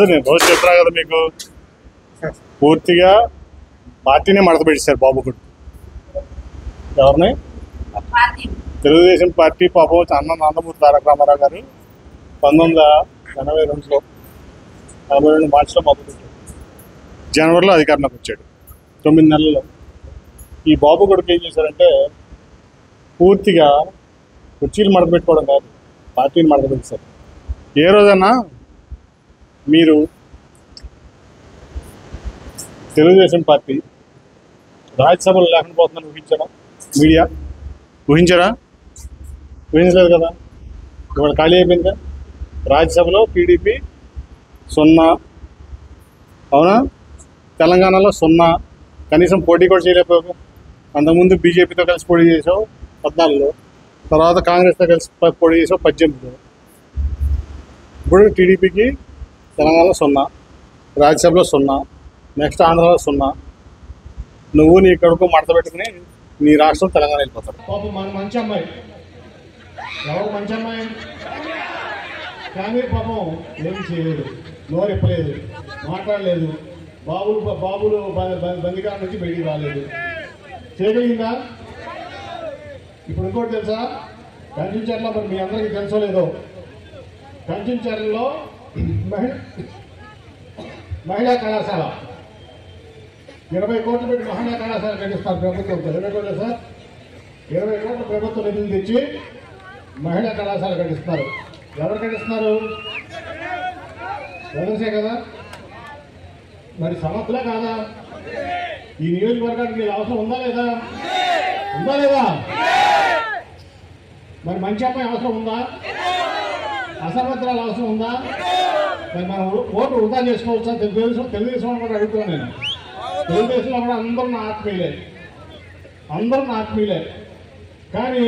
రోజు చెప్తున్నా కదా మీకు పూర్తిగా పార్టీనే మడతపెట్టేశారు బాబు కూడా ఎవరిని తెలుగుదేశం పార్టీ పాపం నందమూరి తారక రామారావు గారు 1982లో 42 మార్చిలో మొదలుపెట్టాడు. జనవరిలో అధికారంలోకి వచ్చాడు. 9 నెలల్లో ఈ బాబు కొడుకు ఏం చేశారంటే పూర్తిగా కుర్చీలు మడతపెట్టుకోవడం కాదు, పార్టీని మడతపెట్టారు. ఏ రోజన్నా మీరు తెలుగుదేశం పార్టీ రాజ్యసభలో లేకుండా పోతుందని ఊహించడం మీడియా ఊహించలేదు కదా. ఇవాళ ఖాళీ అయిపోయిందిగా. రాజ్యసభలో టీడీపీ 0, అవునా? తెలంగాణలో 0, కనీసం పోటీ కూడా చేయలేకపోయావు. అంతకుముందు బీజేపీతో కలిసి పోటీ చేసావు 14లో, తర్వాత కాంగ్రెస్తో కలిసి పోటీ చేసావు 18లో. ఇప్పుడు టీడీపీకి తెలంగాణలో 0, రాజ్యసభలో 0, నెక్స్ట్ ఆంధ్రలో 0. నువ్వు నీ కొడుకు మడత పెట్టుకుని నీ రాష్ట్రం తెలంగాణ వెళ్ళిపోతాడు. పాపం మన మంచి అమ్మాయి ఎవరు మంచి అమ్మాయి కానీ పాపం ఏం చేయలేదు, నోరు ఇప్పలేదు, మాట్లాడలేదు, బాబులు బందికాల నుంచి బయటికి రాలేదు. చేయగలిగిందా? ఇప్పుడు ఇంకోటి తెలుసా, కంచించర్ల మరి మీ అందరికీ తెలుసో లేదో, కంచించర్లలో మహిళా కళాశాల 20 కోట్లు పెట్టి మహిళా కళాశాల కట్టిస్తారు ప్రభుత్వం. 20 కోట్లు సార్, 20 కోట్ల ప్రభుత్వం నిధులు తెచ్చి మహిళా కళాశాల కట్టిస్తున్నారు. ఎవరు కట్టిస్తున్నారు? జగన్సే కదా. మరి సమర్థులే కాదా? ఈ నియోజకవర్గానికి అవసరం ఉందా లేదా? మరి మంచి అమ్మాయి అవసరం ఉందా? అసమర్థురాలు అవసరం ఉందా? మరి మనం ఓటు వృధా చేసుకోవచ్చా? తెలుగుదేశం కూడా అడుగుతున్నాను నేను. తెలుగుదేశంలో కూడా అందరూ నా ఆత్మీయులే. కానీ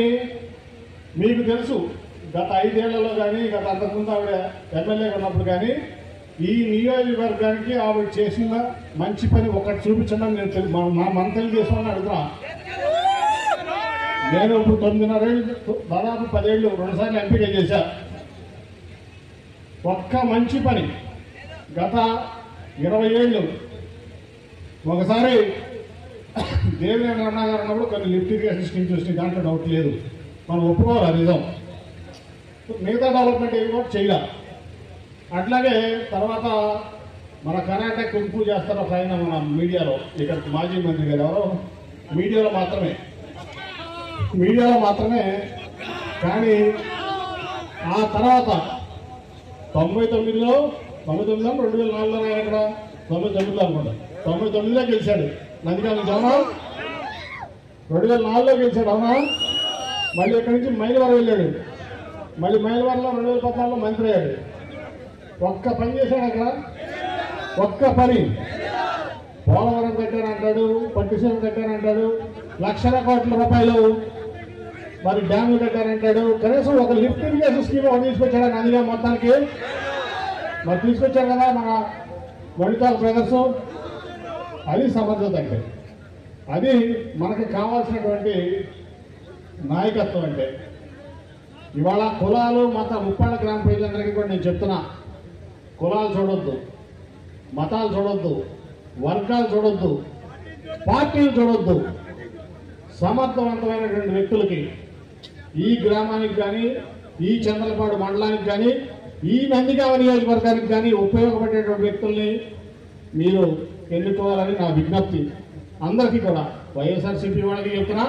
మీకు తెలుసు, గత 5 ఏళ్లలో కానీ, గత అంతకుముందు ఆవిడ ఎమ్మెల్యేగా ఉన్నప్పుడు కానీ, ఈ నియోజకవర్గానికి ఆవిడ చేసిన మంచి పని ఒకటి చూపించడం నేను మన తెలుగుదేశం అడుగుతున్నా. నేను ఇప్పుడు 9.5 ఏళ్ళు, దాదాపు 10 ఏళ్ళు 2 సార్లు ఎంపిక చేశా. ఒక్క మంచి పని గత 20 ఏళ్ళు. ఒకసారి దేవినేని రమణ గారు ఉన్నప్పుడు కొన్ని లిఫ్ట్ ఇరిగేషన్ స్కీమ్స్ వచ్చినాయి, దాంట్లో డౌట్ లేదు, మనం ఒప్పుకోవాలి, నిజం. మిగతా డెవలప్మెంట్ ఏమి కూడా చేయాల. అట్లాగే తర్వాత మన కర్ణాటక కుంపు చేస్తారు ఒక ఆయన మన మీడియాలో, ఇక్కడ మాజీ మంత్రి గారు ఎవరో మీడియాలో మాత్రమే. కానీ ఆ తర్వాత 99లో 2004లో ఆయన ఇక్కడ 99లో అనుకుంటా, 99లో గెలిచాడు నందిగామ జవనం. 2004లో గెలిచాడు, అవునా? మళ్ళీ ఇక్కడి నుంచి మైలవరం వెళ్ళాడు, మళ్ళీ మైలవరంలో 2014లో మంత్రి అయ్యాడు. ఒక్క పని చేశాడు అక్కడ, ఒక్క పని. పోలవరం కట్టారంటాడు, పట్టిసీమ కట్టారంటాడు, లక్షల కోట్ల రూపాయలు మరి డ్యాములు కట్టారంటాడు. కనీసం ఒక లిఫ్ట్ ఇరిగేషన్ స్కీమ్ ఒకటి తీసుకొచ్చాడు నందిగా మొత్తానికి. మరి తీసుకొచ్చారు కదా మన వనితా బ్రదర్స్. అది సమర్థత అంటే, అది మనకి కావాల్సినటువంటి నాయకత్వం అంటే. ఇవాళ కులాలు మత ముప్పాళ్ళ గ్రామ ప్రజలందరికీ కూడా నేను చెప్తున్నా, కులాలు చూడొద్దు, మతాలు చూడొద్దు, వర్గాలు చూడొద్దు, పార్టీలు చూడొద్దు. సమర్థవంతమైనటువంటి వ్యక్తులకి, ఈ గ్రామానికి కానీ, ఈ చంద్రపాడు మండలానికి కానీ, ఈ నందిగామ నియోజకవర్గానికి కానీ ఉపయోగపడేటువంటి వ్యక్తుల్ని మీరు ఎన్నుకోవాలని నా విజ్ఞప్తి అందరికీ కూడా. వైఎస్ఆర్సీపీ వాళ్ళకి చెప్తున్నా.